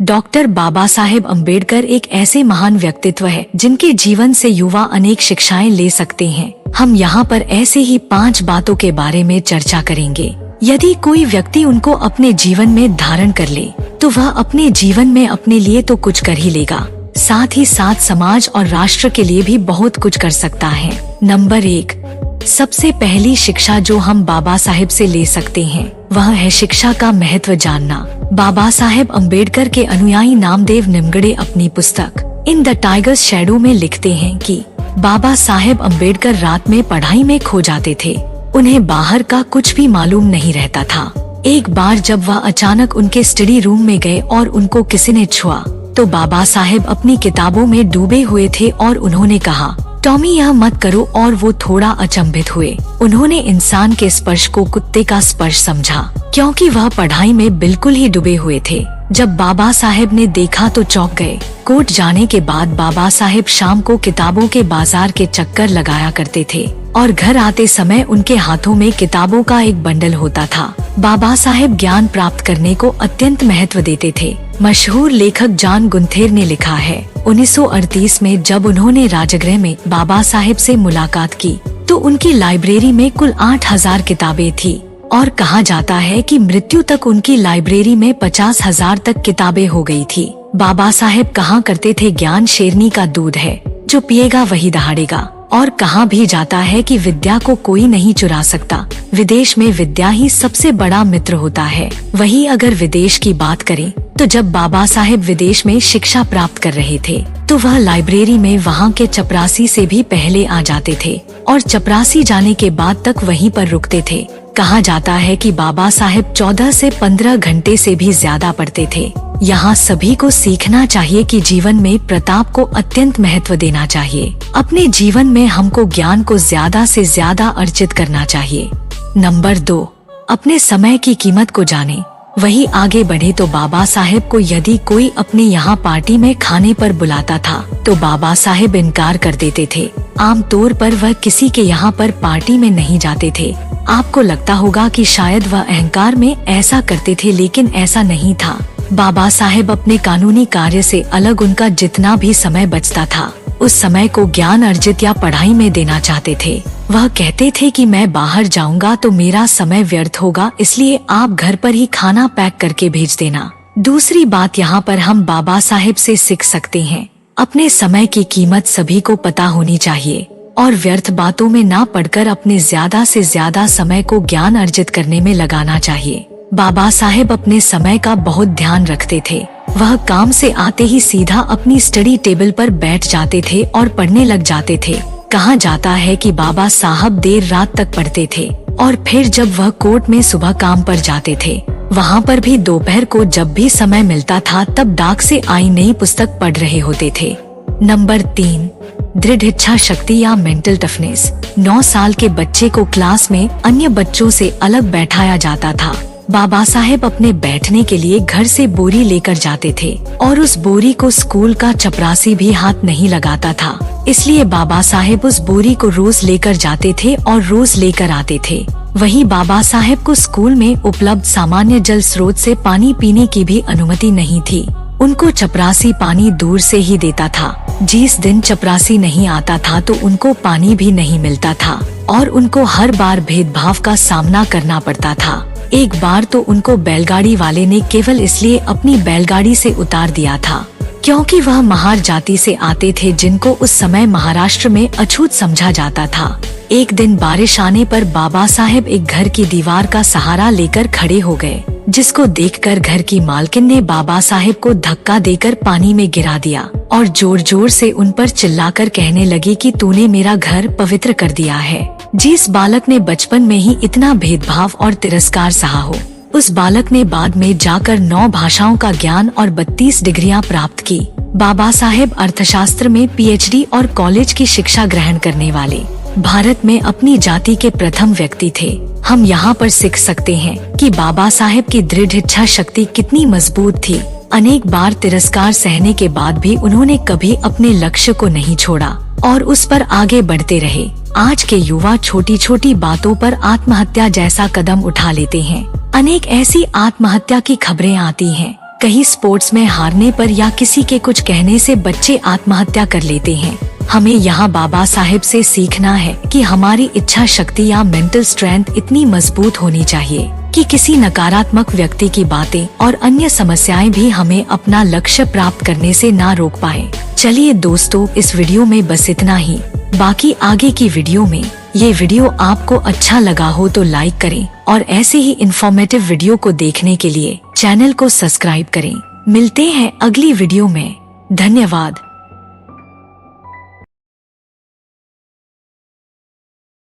Doctor Baba Saheb Ambedkar एक ऐसे महान व्यक्तित्व है जिनके जीवन से युवा अनेक शिक्षाएं ले सकते हैं। हम यहाँ पर ऐसे ही 5 बातों के बारे में चर्चा करेंगे। यदि कोई व्यक्ति उनको अपने जीवन में धारण कर ले तो वह अपने जीवन में अपने लिए तो कुछ कर ही लेगा, साथ ही साथ समाज और राष्ट्र के लिए भी बहुत कुछ कर सकता है। नंबर 1, सबसे पहली शिक्षा जो हम बाबा साहेब से ले सकते हैं वह है शिक्षा का महत्व जानना। बाबा साहेब अम्बेडकर के अनुयायी नामदेव निमगड़े अपनी पुस्तक इन द टाइगर्स शैडो में लिखते हैं कि बाबा साहेब अम्बेडकर रात में पढ़ाई में खो जाते थे। उन्हें बाहर का कुछ भी मालूम नहीं रहता था। एक बार जब वह अचानक उनके स्टडी रूम में गए और उनको किसी ने छुआ तो बाबा साहेब अपनी किताबों में डूबे हुए थे और उन्होंने कहा, टॉमी यह मत करो, और वो थोड़ा अचंभित हुए। उन्होंने इंसान के स्पर्श को कुत्ते का स्पर्श समझा क्योंकि वह पढ़ाई में बिल्कुल ही डूबे हुए थे। जब बाबा साहेब ने देखा तो चौंक गए। कोर्ट जाने के बाद बाबा साहेब शाम को किताबों के बाजार के चक्कर लगाया करते थे और घर आते समय उनके हाथों में किताबों का एक बंडल होता था। बाबा साहेब ज्ञान प्राप्त करने को अत्यंत महत्व देते थे। मशहूर लेखक जॉन गुंथेर ने लिखा है, 1938 में जब उन्होंने राजगृह में बाबा साहेब से मुलाकात की तो उनकी लाइब्रेरी में कुल 8000 किताबें थी और कहा जाता है कि मृत्यु तक उनकी लाइब्रेरी में 50,000 तक किताबें हो गई थी। बाबा साहेब कहा करते थे, ज्ञान शेरनी का दूध है, जो पिएगा वही दहाड़ेगा। और कहा भी जाता है कि विद्या को कोई नहीं चुरा सकता, विदेश में विद्या ही सबसे बड़ा मित्र होता है। वही अगर विदेश की बात करें तो जब बाबा साहेब विदेश में शिक्षा प्राप्त कर रहे थे तो वह लाइब्रेरी में वहाँ के चपरासी से भी पहले आ जाते थे और चपरासी जाने के बाद तक वहीं पर रुकते थे। कहा जाता है कि बाबा साहेब 14 से 15 घंटे से भी ज्यादा पढ़ते थे। यहाँ सभी को सीखना चाहिए कि जीवन में प्रताप को अत्यंत महत्व देना चाहिए। अपने जीवन में हमको ज्ञान को ज्यादा से ज्यादा अर्जित करना चाहिए। नंबर 2, अपने समय की कीमत को जाने, वही आगे बढ़े। तो बाबा साहेब को यदि कोई अपने यहाँ पार्टी में खाने पर बुलाता था तो बाबा साहेब इनकार कर देते थे। आमतौर पर वह किसी के यहाँ पर पार्टी में नहीं जाते थे। आपको लगता होगा कि शायद वह अहंकार में ऐसा करते थे, लेकिन ऐसा नहीं था। बाबा साहेब अपने कानूनी कार्य से अलग उनका जितना भी समय बचता था उस समय को ज्ञान अर्जित या पढ़ाई में देना चाहते थे। वह कहते थे कि मैं बाहर जाऊंगा तो मेरा समय व्यर्थ होगा, इसलिए आप घर पर ही खाना पैक करके भेज देना। दूसरी बात यहाँ पर हम बाबा साहेब से सीख सकते हैं, अपने समय की कीमत सभी को पता होनी चाहिए और व्यर्थ बातों में ना पड़कर अपने ज्यादा से ज्यादा समय को ज्ञान अर्जित करने में लगाना चाहिए। बाबा साहेब अपने समय का बहुत ध्यान रखते थे। वह काम से आते ही सीधा अपनी स्टडी टेबल पर बैठ जाते थे और पढ़ने लग जाते थे। कहा जाता है कि बाबा साहब देर रात तक पढ़ते थे और फिर जब वह कोर्ट में सुबह काम पर जाते थे वहाँ पर भी दोपहर को जब भी समय मिलता था तब डाक से आई नई पुस्तक पढ़ रहे होते थे। नंबर 3, दृढ़ इच्छा शक्ति या मेंटल टफनेस। 9 साल के बच्चे को क्लास में अन्य बच्चों से अलग बैठाया जाता था। बाबा साहेब अपने बैठने के लिए घर से बोरी लेकर जाते थे और उस बोरी को स्कूल का चपरासी भी हाथ नहीं लगाता था, इसलिए बाबा साहेब उस बोरी को रोज लेकर जाते थे और रोज लेकर आते थे। वहीं बाबा साहेब को स्कूल में उपलब्ध सामान्य जल स्रोत से पानी पीने की भी अनुमति नहीं थी। उनको चपरासी पानी दूर से ही देता था। जिस दिन चपरासी नहीं आता था तो उनको पानी भी नहीं मिलता था और उनको हर बार भेदभाव का सामना करना पड़ता था। एक बार तो उनको बैलगाड़ी वाले ने केवल इसलिए अपनी बैलगाड़ी से उतार दिया था क्योंकि वह महार जाति से आते थे, जिनको उस समय महाराष्ट्र में अछूत समझा जाता था। एक दिन बारिश आने पर बाबा साहेब एक घर की दीवार का सहारा लेकर खड़े हो गए, जिसको देखकर घर की मालकिन ने बाबा साहेब को धक्का देकर पानी में गिरा दिया और जोर जोर से उन पर चिल्लाकर कहने लगी कि तूने मेरा घर पवित्र कर दिया है। जिस बालक ने बचपन में ही इतना भेदभाव और तिरस्कार सहा हो, उस बालक ने बाद में जाकर 9 भाषाओं का ज्ञान और 32 डिग्रियां प्राप्त की। बाबा साहेब अर्थशास्त्र में पीएचडी और कॉलेज की शिक्षा ग्रहण करने वाले भारत में अपनी जाति के प्रथम व्यक्ति थे। हम यहाँ पर सीख सकते हैं कि बाबा साहेब की दृढ़ इच्छा शक्ति कितनी मजबूत थी। अनेक बार तिरस्कार सहने के बाद भी उन्होंने कभी अपने लक्ष्य को नहीं छोड़ा और उस पर आगे बढ़ते रहे। आज के युवा छोटी छोटी बातों पर आत्महत्या जैसा कदम उठा लेते हैं। अनेक ऐसी आत्महत्या की खबरें आती हैं। कहीं स्पोर्ट्स में हारने पर या किसी के कुछ कहने से बच्चे आत्महत्या कर लेते हैं। हमें यहाँ बाबा साहेब से सीखना है कि हमारी इच्छा शक्ति या मेंटल स्ट्रेंथ इतनी मजबूत होनी चाहिए कि किसी नकारात्मक व्यक्ति की बातें और अन्य समस्याएं भी हमें अपना लक्ष्य प्राप्त करने से ना रोक पाए। चलिए दोस्तों, इस वीडियो में बस इतना ही। बाकी आगे की वीडियो में, ये वीडियो आपको अच्छा लगा हो तो लाइक करें और ऐसे ही इंफॉर्मेटिव वीडियो को देखने के लिए चैनल को सब्सक्राइब करें। मिलते हैं अगली वीडियो में। धन्यवाद।